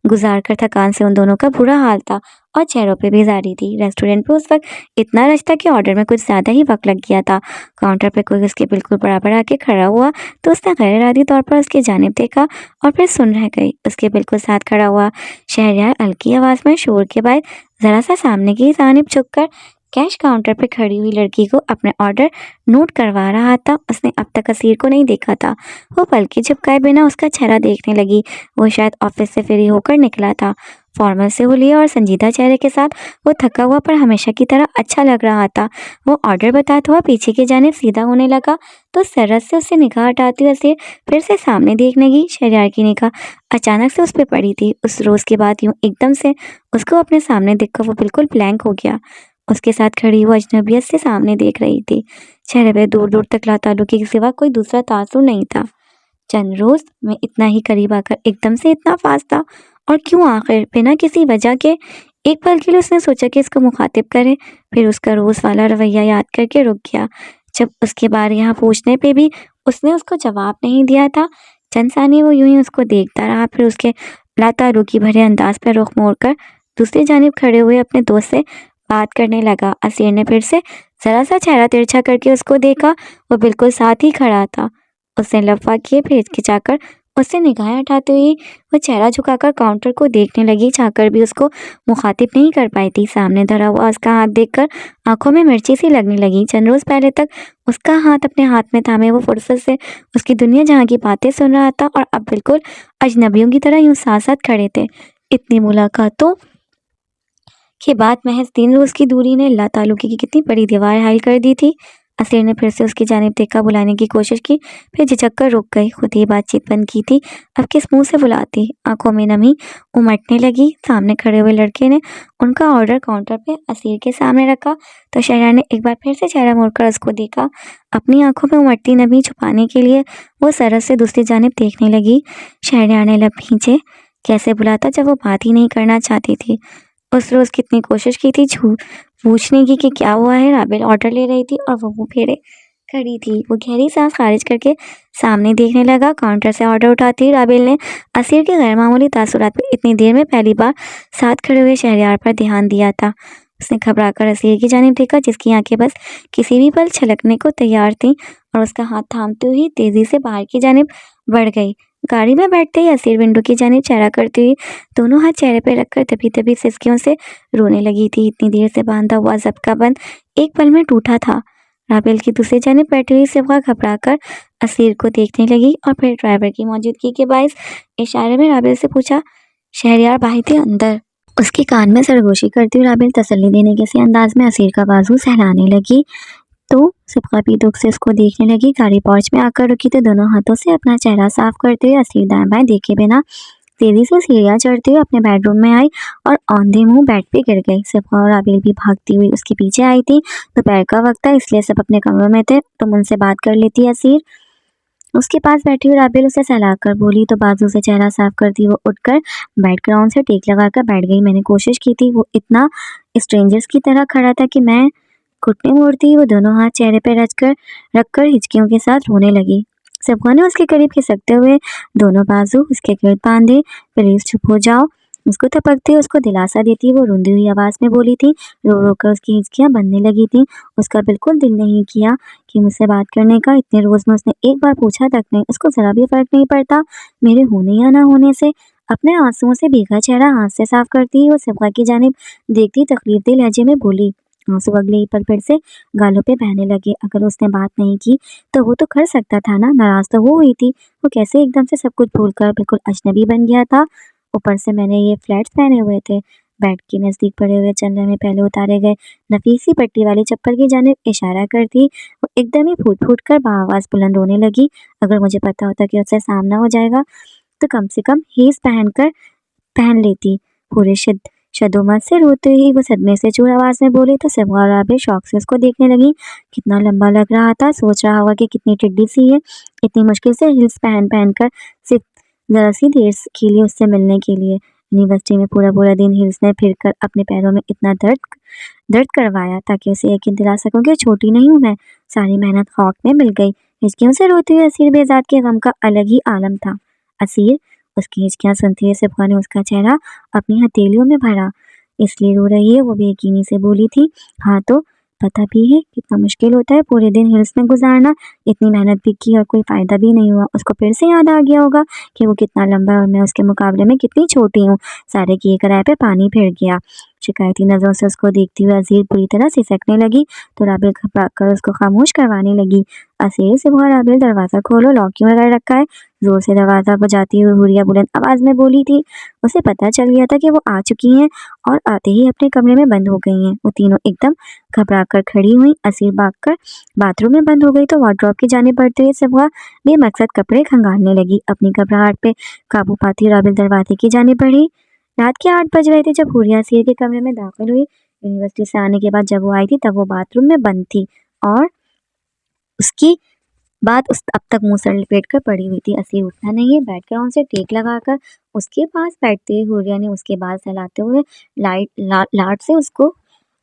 गुजार कर थकान से उन दोनों का बुरा हाल था और चेहरों पे बेजारी थी। रेस्टोरेंट पे उस वक्त इतना रश था कि ऑर्डर में कुछ ज़्यादा ही वक्त लग गया था। काउंटर पे कोई उसके बिल्कुल बराबर आके खड़ा हुआ तो उसने गैर इरादी तौर पर उसकी जानिब देखा और फिर सुन रह गई। उसके बिल्कुल साथ खड़ा हुआ शहरयार हल्की आवाज़ में शोर के बाद ज़रा सा सामने की जानिब झुककर कैश काउंटर पे खड़ी हुई लड़की को अपने ऑर्डर नोट करवा रहा था। उसने अब तक असीर को नहीं देखा था। वो पलके झपकाए बिना उसका चेहरा देखने लगी। वो शायद ऑफिस से फ्री होकर निकला था। फॉर्मल से हुलिया और संजीदा चेहरे के साथ वो थका हुआ पर हमेशा की तरह अच्छा लग रहा था। वो ऑर्डर बताता हुआ पीछे की जानिब सीधा होने लगा तो सरस से उससे निगाह हटाती हुई असीर फिर से सामने देखने लगी। शहरयार की निगाह अचानक से उस पर पड़ी थी। उस रोज़ के बाद यूं एकदम से उसको अपने सामने देखकर वो बिल्कुल ब्लैंक हो गया। उसके साथ खड़ी हुई अजनबियत से सामने देख रही थी। चेहरे पे दूर दूर तक लाताल्लुकी के सिवा कोई दूसरा तासुर नहीं था। चंद रोज में इतना ही करीब आकर एकदम से इतना फास्ट था और क्यों आखिर? बिना किसी वजह के। एक पल के लिए उसने सोचा कि इसको मुखातिब करे फिर उसका रोज वाला रवैया याद करके रुक गया। जब उसके बारे यहाँ पूछने पे भी उसने उसको जवाब नहीं दिया था। चंद सानी वो यूं ही उसको देखता रहा फिर उसके लाताल्लुकी भरे अंदाज पर रुख मोड़कर दूसरी जानिब खड़े हुए अपने दोस्त से बात करने लगा। असीर ने फिर से जरा सा चेहरा तिरछा करके उसको देखा। वो बिल्कुल साथ ही खड़ा था। उसने लफा किए फिर हिचकिचाकर उससे निगाहें हटाते हुए वो चेहरा झुकाकर काउंटर को देखने लगी। चाकर भी उसको मुखातिब नहीं कर पाई थी। सामने धरा हुआ उसका हाथ देखकर आंखों में मिर्ची सी लगने लगी। चंद रोज पहले तक उसका हाथ अपने हाथ में थामे वो फुर्सत से उसकी दुनिया जहाँ की बातें सुन रहा था और अब बिल्कुल अजनबियों की तरह यूं साथ साथ खड़े थे। इतनी मुलाकातों के बाद महज 3 रोज की दूरी ने लाताल्लुकी की कितनी बड़ी दीवार हायल कर दी थी। असीर ने फिर से उसकी जानिब देखा, बुलाने की कोशिश की, फिर झिझक कर रुक गई। खुद ही बातचीत बंद की थी, अब किस मुंह से बुलाती। आंखों में नमी उमटने लगी। सामने खड़े हुए लड़के ने उनका ऑर्डर काउंटर पे असीर के सामने रखा तो शहरयार ने एक बार फिर से चेहरा मोड़कर उसको देखा। अपनी आंखों में उमटती नमी छुपाने के लिए वो सरस से दूसरी जानिब देखने लगी। शहरयार ने लब खींचे। कैसे बुलाता जब वो बात ही नहीं करना चाहती थी। उस रोज कितनी कोशिश की थी पूछने की कि क्या हुआ है। राबेल ऑर्डर ले रही थी और वो मुंह फेरे खड़ी थी। वो गहरी सांस खारिज करके सामने देखने लगा। काउंटर से ऑर्डर उठाती राबेल ने असीर के गैर मामूली तासुरात में इतनी देर में पहली बार साथ खड़े हुए शहरयार पर ध्यान दिया था। उसने घबराकर असीर की जानिब देखा, जिसकी आंखें बस किसी भी पल छलकने को तैयार थीं, और उसका हाथ थामते हुए तेजी से बाहर की जानिब बढ़ गई। गाड़ी में बैठते ही असीर विंडो की जानिब चेहरा करती हुई दोनों हाथ चेहरे पर रखकर तभी तभी सिसकियों से रोने लगी थी। इतनी देर से बांधा हुआ जब्त बंद एक पल में टूटा था। राबेल की दूसरी जानिब बैठी हुई सिफा घबराकर असीर को देखने लगी और फिर ड्राइवर की मौजूदगी के बाइस इशारे में राबेल से पूछा, शहरयार भाई थे अंदर। उसके कान में सरगोशी करती हुई राबेल तसल्ली देने के से अंदाज में असीर का बाजू सहलाने लगी तो सिफा भी दुख से उसको देखने लगी। गाड़ी पहुंच में आकर रुकी तो दोनों हाथों से अपना चेहरा साफ करते हुए असीर दाएं बाएं देखे बिना तेजी से सीढ़ियां चढ़ती हुई अपने बेडरूम में आई और औंधे मुंह बेड पे गिर गई। सिफा और राबेल भी भागती हुई उसके पीछे आई थी। दोपहर का वक्त था, इसलिए सब अपने कमरों में थे। तुम उनसे बात कर लेती असीर। उसके पास बैठी हुई राबेल उसे सहलाकर बोली तो बाजू से चेहरा साफ करती वो उठकर बेड ग्राउंड से टेक लगाकर बैठ गई। मैंने कोशिश की थी। वो इतना स्ट्रेंजर्स की तरह खड़ा था कि मैं घुटने मोड़ती वो दोनों हाथ चेहरे पर रखकर हिचकियों के साथ रोने लगी। सबको ने उसके करीब खिसकते हुए दोनों बाजू उसके गिर्द बांधे। प्लीज चुप हो जाओ, उसको थपकते उसको दिलासा देती वो रोंदी हुई आवाज में बोली थी। रो रो कर उसकी हिचकियां बनने लगी थी। उसका बिल्कुल दिल नहीं किया कि मुझसे बात करने का। इतने रोज में उसने एक बार पूछा तक नहीं। उसको जरा भी फर्क नहीं पड़ता मेरे होने या ना होने से। अपने आंसुओं से भीगा चेहरा हाथ से साफ करती वो सिफा की जानिब देखती तकलीफ दे लहजे में बोली। आंसू अगले ही पल फिर से गालों पे बहने लगे। अगर उसने बात नहीं की तो वो तो कर सकता था ना। नाराज तो वो हुई थी। वो कैसे एकदम से सब कुछ भूलकर बिल्कुल अजनबी बन गया था। ऊपर से मैंने ये फ्लैट्स पहने हुए थे। बेड के नजदीक पड़े हुए चंद्र में पहले उतारे गए नफीसी पट्टी वाली चप्पल की जानिब इशारा करती वो एकदम ही फूट फूट कर बाआवाज बुलंद होने लगी। अगर मुझे पता होता कि उससे सामना हो जाएगा तो कम से कम हीस पहन लेती। पूरे शदोमत से रोते ही वो सदमे से चूर आवाज में बोली तो सिफा और राबेल शौक से उसको देखने लगी। कितना लंबा लग रहा था। सोच रहा होगा कि कितनी टिड्डी सी है, इतनी मुश्किल से हिल्स पहन कर सिर्फ जरा सी देर के लिए उससे मिलने के लिए। यूनिवर्सिटी में पूरा पूरा दिन हिल्स में फिरकर अपने पैरों में इतना दर्द करवाया ताकि उसे यकीन दिला सकूं कि छोटी नहीं हूं मैं। सारी मेहनत खाक में मिल गई। हिचकियों से रोते हुए असीर बेजाद के गम का अलग ही आलम था। असीर, उसकी हिचकियां सुनते हुए सिफा ने उसका चेहरा अपनी हथेलियों में भरा। इसलिए रो रही है, वो बेयकीनी से बोली थी। हाँ तो पता भी है कितना मुश्किल होता है पूरे दिन हिल्स में गुजारना। इतनी मेहनत भी की और कोई फायदा भी नहीं हुआ। उसको फिर से याद आ गया होगा कि वो कितना लंबा है और मैं उसके मुकाबले में कितनी छोटी हूँ। सारे किए कराए पे पानी फिर गया। शिकायती नजरों से उसको देखती हुई अजीर बुरी तरह सिसकने लगी तो राबेल घबरा कर उसको खामोश करवाने लगी। असीर से बोला, राबेल दरवाजा खोलो, लॉक क्यों लगा रखा है। जोर से दरवाजा बजाती हुई हुरिया बुलंद आवाज में बोली थी। उसे पता चल गया था कि वो आ चुकी हैं और आते ही अपने कमरे में बंद हो गई हैं। वो तीनों एकदम घबरा कर खड़ी हुई। असीर भागकर बाथरूम में बंद हो गई तो वार्डरोब की जाने बढ़ते हुए सिफा बेमकसद कपड़े खंगालने लगी। अपनी घबराहट पे काबू पाती राबेल दरवाजे की जाने बढ़ी। रात के 8 बज रहे थे जब हुरिया असीर के कमरे में दाखिल हुई। यूनिवर्सिटी से आने के बाद जब वो आई थी तब वो बाथरूम में बंद थी और उसकी बात उस अब तक मुंह सर लपेट कर पड़ी हुई थी। असीर उठा नहीं है। बैकग्राउंड से टेक लगाकर उसके पास बैठते हुए हुरिया ने उसके बाल सहलाते हुए लाड से उसको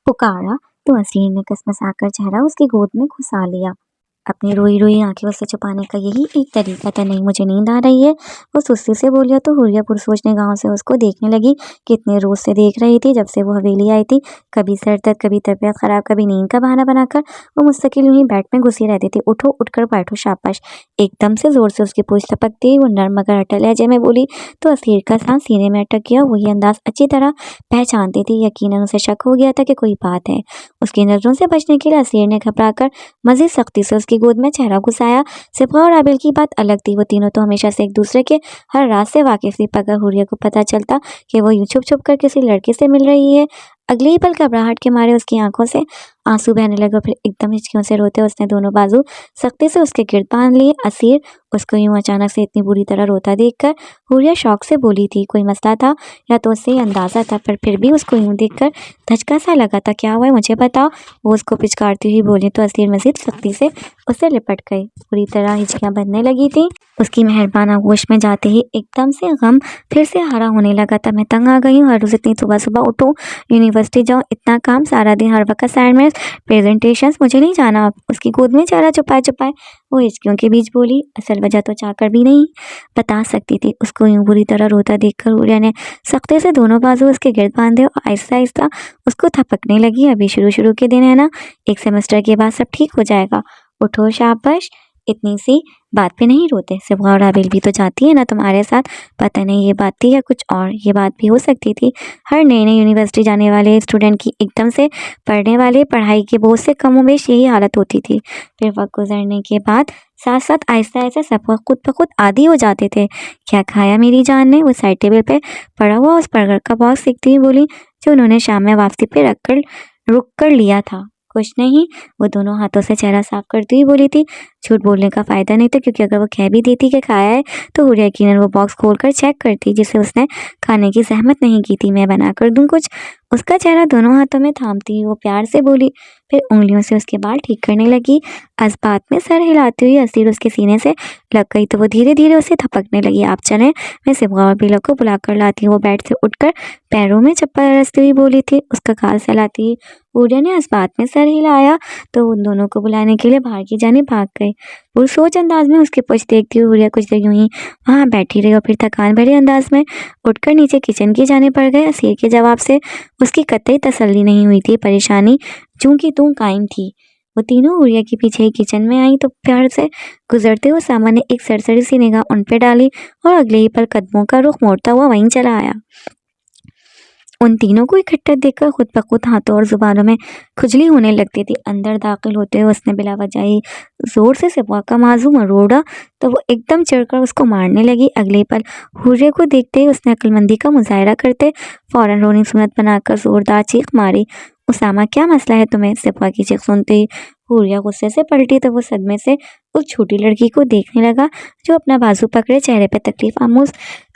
पुकारा तो असीर ने कसमसाकर चेहरा उसकी गोद में घुसा लिया। अपनी रोई रोई आंखें उससे छुपाने का यही एक तरीका था। नहीं मुझे नींद आ रही है, वो सुस्ती से बोलिया तो हुरिया पुरसोच निगाहों से उसको देखने लगी। कितने रोज से देख रही थी जब से वो हवेली आई थी। कभी सर दर्द, कभी तबीयत खराब, कभी नींद का बहाना बनाकर वो मुस्तकिल यूं ही बेड में घुसी रहती थी। उठो, उठकर बैठो, शाबाश। एकदम से जोर से उसकी पूंछ टपकती वो नर्म मगर अटल लहजे में बोली तो असीर का सांस सीने में अटक गया। वही अंदाज अच्छी तरह पहचानती थी। यकीनन उसे शक हो गया था कि कोई बात है। उसकी नजरों से बचने के लिए असीर ने घबराकर मजीद सख्ती से उसकी गोद में चेहरा घुसाया। सिफा और आबिल की बात अलग थी। वो तीनों तो हमेशा से एक दूसरे के हर राज से वाकिफ थी। अगर हुरिया को पता चलता कि वो यूं छुप छुप कर किसी लड़के से मिल रही है, अगले ही पल घबराहट के मारे उसकी आंखों से आंसू बहने लगे और फिर एकदम हिचकियों से रोते उसने दोनों बाजू सख्ती से उसके गिर्द बांध लिए। असीर उसको यूं अचानक से इतनी बुरी तरह रोता देखकर हुरिया शौक से बोली थी कोई मसला था या तो उससे ही अंदाजा था, पर फिर भी उसको यूं देखकर धचका सा लगा था। क्या हुआ है मुझे बताओ, वो उसको पिचकारती हुई बोली तो असीर मजीद सख्ती से उससे लिपट गई। पूरी तरह हिचकियां बनने लगी थी। उसकी मेहरबान आगोश में जाते ही एकदम से गम फिर से हरा होने लगा था। मैं तंग आ गई हूँ, हर रोज इतनी सुबह सुबह उठूँ, यूनिवर्सिटी जाऊँ, इतना काम, सारा दिन हर वक्त असाइनमेंट्स, प्रेजेंटेशंस, मुझे नहीं जाना। उसकी गोद में चेहरा छुपाए छुपाए वो हिचकियों के बीच बोली। असल वजह तो चाहकर भी नहीं बता सकती थी। उसको यूं बुरी तरह रोता देखकर हुरिया ने सख्ते से दोनों बाजू उसके गिर्द बांधे और आहिस्ता आहिस्ता उसको थपकने लगी। अभी शुरू शुरू के दिन है ना, एक सेमेस्टर के बाद सब ठीक हो जाएगा। उठो शाबाश, इतनी सी बात पे नहीं रोते। सिवा और आबिल भी तो जाती है ना तुम्हारे साथ। पता नहीं ये बात थी या कुछ और, ये बात भी हो सकती थी। हर नई नई यूनिवर्सिटी जाने वाले स्टूडेंट की एकदम से पढ़ने वाले पढ़ाई के बोझ से कमोबेश यही हालत होती थी। फिर वक्त गुजरने के बाद साथ साथ आहिस्ता आहिस्ता सब खुद ब खुद आदी हो जाते थे। क्या खाया मेरी जान ने, वो साइड टेबल पे पड़ा हुआ उस बर्गर का बॉक्स देखती हुई बोली, जो उन्होंने शाम में वापसी पे रुक कर लिया था। कुछ नहीं, वो दोनों हाथों से चेहरा साफ करती हुई बोली थी। झूठ बोलने का फायदा नहीं था, क्योंकि अगर वो कह भी देती कि खाया है तो हुरिया यकीनन वो बॉक्स खोलकर चेक करती, जिसे उसने खाने की जहमत नहीं की थी। मैं बना कर दूं कुछ, उसका चेहरा दोनों हाथों में थामती हुई वो प्यार से बोली, फिर उंगलियों से उसके बाल ठीक करने लगी। इस बात में सर हिलाती हुई असीर उसके सीने से लग गई तो वो धीरे धीरे उसे थपकने लगी। आप चलें, मैं सिबगा और बिला को बुलाकर लाती हूँ। वो बेड से उठकर पैरों में चप्पल रसती हुई बोली थी। उसका गाल सहलाती हुई हुरिया ने इस बात में सर हिलाया तो उन दोनों को बुलाने के लिए बाहर की जाने भाग गई। वो सोच अंदाज में उसके पुछ देखती हुई हुरिया कुछ देर यूं ही वहां बैठी रही और फिर थकान भरे अंदाज में उठकर नीचे किचन की जाने पड़ गए। असीर के जवाब से उसकी कतई तसल्ली नहीं हुई थी, परेशानी जूं की तूं कायम थी। वो तीनों हुरिया के पीछे ही किचन में आई तो प्यार से गुजरते हुए सामने एक सरसरी सी निगाह उन पे डाली और अगले ही पल कदमों का रुख मोड़ता हुआ वहीं चला आया। उन तीनों को इकट्ठा देखकर खुद ब खुद हाथों और जुबानों में खुजली होने लगती थी। अंदर दाखिल होते हुए उसने बिला वजह ही जोर से सिबगा का माजू मरोड़ा तो वो एकदम चढ़कर उसको मारने लगी। अगले पल हुर्रे को देखते ही उसने अक्लमंदी का मुजाहरा करते फौरन रोनी सूरत बनाकर जोरदार चीख मारी। उसामा, क्या मसला है तुम्हें? सिबगा की चीख सुनते ही हुर्रिया गुस्से से पलटी तो वो सदमे से उस छोटी लड़की को देखने लगा जो अपना बाजू पकड़े चेहरे पे तकलीफ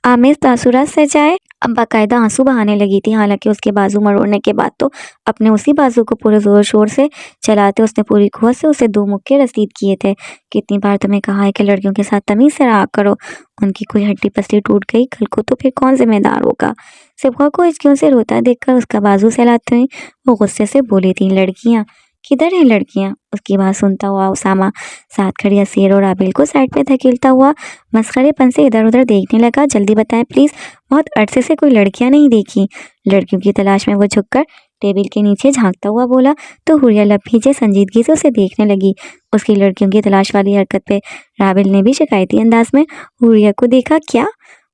आमेज तासुरात सजाए अब बाकायदा आंसू बहाने लगी थी। हालांकि उसके बाजू मरोड़ने के बाद तो अपने उसी बाजू को पूरे जोर शोर से चलाते उसने पूरी कुव्वत से उसे दो मुक्के रसीद किए थे। कितनी बार तुम्हें कहा है कि लड़कियों के साथ तमीज से रहा करो, उनकी कोई हड्डी पसली टूट गई कल को तो फिर कौन जिम्मेदार होगा? सिबगा को हिचकियों से रोता देखकर उसका बाजू सहलाते हुए वो गुस्से से बोली थी, लड़कियां किधर हैं लड़कियां? उसकी बात सुनता हुआ उसामा साथ खड़ी असीर और आबिल को साइड पे धकेलता हुआ मस्खरेपन से इधर उधर देखने लगा। जल्दी बताएं प्लीज, बहुत अरसे से कोई लड़कियां नहीं देखी। लड़कियों की तलाश में वो झुककर टेबल के नीचे झांकता हुआ बोला तो हुरिया लब भींचे संजीदगी से उसे देखने लगी। उसकी लड़कियों की तलाश वाली हरकत पे राबिल ने भी शिकायती अंदाज में हुरिया को देखा। क्या?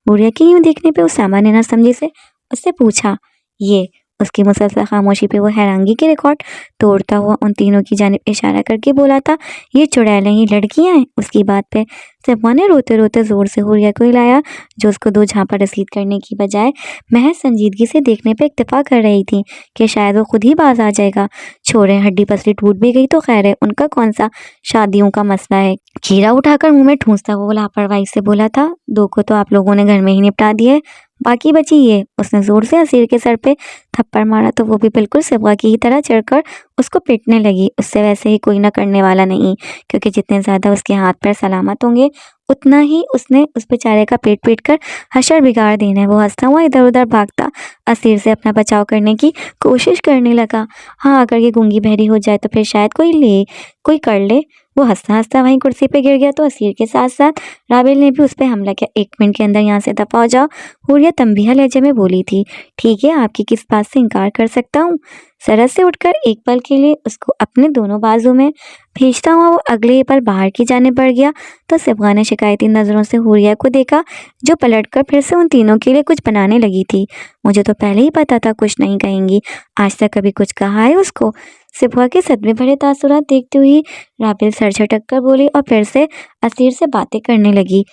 हुरिया के यूं देखने पे उसामा ने ना समझी से उससे पूछा। ये उसकी मुसलसल खामोशी पे वो हैरानगी के रिकॉर्ड तोड़ता हुआ उन तीनों की जानिब इशारा करके बोला था, ये चुड़ैलें ही लड़कियां हैं। उसकी बात पे सिबगा ने रोते रोते जोर से हुरिया को हिलाया, जो उसको दो झापा रसीद करने की बजाय महज संजीदगी से देखने पे इक्तफा कर रही थी कि शायद वो खुद ही बाज आ जाएगा। छोरे, हड्डी पसली टूट भी गई तो खैर है, उनका कौन सा शादियों का मसला है। खीरा उठाकर मुंह में ठूंसता हुआ लापरवाही से बोला था, दो को तो आप लोगों ने घर में ही निपटा दिए, बाकी बची ये। उसने जोर से असीर के सर पे थप्पड़ मारा तो वो भी बिल्कुल सिबगा की ही तरह चढ़कर उसको पीटने लगी। उससे वैसे ही कोई न करने वाला नहीं, क्योंकि जितने ज्यादा उसके हाथ पैर सलामत होंगे उतना ही उसने उस बेचारे का पेट पीट कर हशर बिगाड़ देना है। वो हंसता हुआ इधर उधर भागता असीर से अपना बचाव करने की कोशिश करने लगा। हाँ, अगर ये गूंगी बहरी हो जाए तो फिर शायद कोई कर ले। वो हंसता हंसता वहीं कुर्सी पे गिर गया तो असीर के साथ साथ राबिल ने भी उस पर हमला किया। 1 मिनट के अंदर यहाँ से दफा हो जाओ, हुरिया तंबीहा लहजे में बोली थी। ठीक है, आपकी किस बात से इनकार कर सकता हूँ? सरस से उठकर एक पल के लिए उसको अपने दोनों बाजू में भेजता हुआ वो अगले ही पल बाहर की जाने बढ़ गया तो सिबगा ने शिकायती नजरों से हुरिया को देखा, जो पलटकर फिर से उन तीनों के लिए कुछ बनाने लगी थी। मुझे तो पहले ही पता था कुछ नहीं कहेंगी, आज तक कभी कुछ कहा है उसको? सिबगा के सदमे भरे तासुरात देखते हुए राबिल सर झटक कर बोली और फिर से असीर से बातें करने लगी।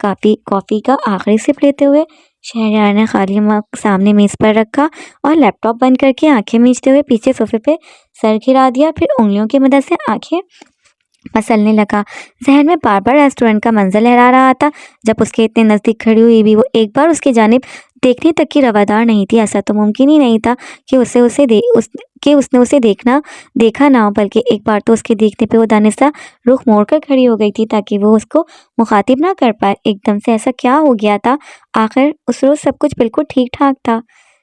कॉफी का आखिरी सिप लेते हुए शहरयार ने खाली मग सामने मेज़ पर रखा और लैपटॉप बंद करके आंखें मीचते हुए पीछे सोफे पे सर गिरा दिया। फिर उंगलियों की मदद से आंखें मसलने लगा। ज़हन में बार-बार रेस्टोरेंट का मंज़र लहरा रहा था। जब उसके इतने नज़दीक खड़ी हुई भी वो एक बार उसकी जानिब देखने तक की रवादार नहीं थी। ऐसा तो मुमकिन ही नहीं था कि उसने उसे देखा ना हो, बल्कि एक बार तो उसके देखने पे वो दानिस्ता रुख मोड़कर खड़ी हो गई थी ताकि वो उसको मुखातिब ना कर पाए। एकदम से ऐसा क्या हो गया था? आखिर उस रोज़ सब कुछ बिल्कुल ठीक-ठाक था।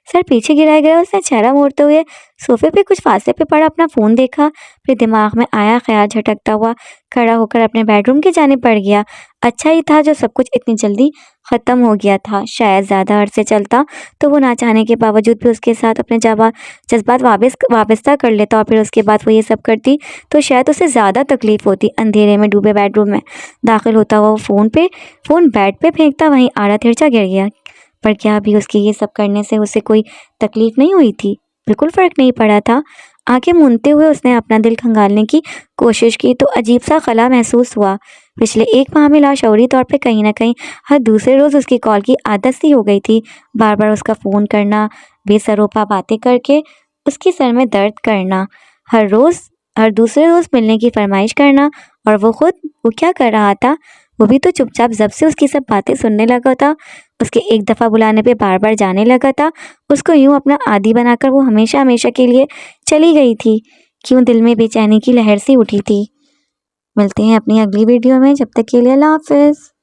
सर पीछे गिराए गए उसने चेहरा मोड़ते हुए सोफे पे कुछ फासले पे पड़ा अपना फ़ोन देखा। फिर दिमाग में आया ख़्याल, झटकता हुआ खड़ा होकर अपने बेडरूम की जानिब बढ़ गया। अच्छा ही था जो सब कुछ इतनी जल्दी ख़त्म हो गया था। शायद ज़्यादा अरसे चलता तो वो ना चाहने के बावजूद भी उसके साथ अपने जज़्बात वाबस्ता कर लेता और फिर उसके बाद वो ये सब करती तो शायद उसे ज़्यादा तकलीफ़ होती। अंधेरे में डूबे बेडरूम में दाखिल होता हुआ वो फ़ोन बेड पे फेंकता, वहीं आड़ा तिरछा गिर गया। पर क्या अभी उसके ये सब करने से उसे कोई तकलीफ़ नहीं हुई थी? बिल्कुल फ़र्क नहीं पड़ा था। आंखें मूंदते हुए उसने अपना दिल खंगालने की कोशिश की तो अजीब सा खला महसूस हुआ। पिछले 1 माह में लाशऊरी तौर पे कहीं न कहीं हर दूसरे रोज़ उसकी कॉल की आदत सी हो गई थी। बार-बार उसका फ़ोन करना, बेसरोपा बातें करके उसके सर में दर्द करना, हर दूसरे रोज़ मिलने की फ़रमाइश करना। और वो क्या कर रहा था? वो भी तो चुपचाप जब से उसकी सब बातें सुनने लगा था, उसके एक दफ़ा बुलाने पे बार-बार जाने लगा था। उसको यूँ अपना आदी बनाकर वो हमेशा-हमेशा के लिए चली गई थी। क्यों दिल में बेचैनी की लहर सी उठी थी। मिलते हैं अपनी अगली वीडियो में, जब तक के लिए अल्लाह हाफ़िज़।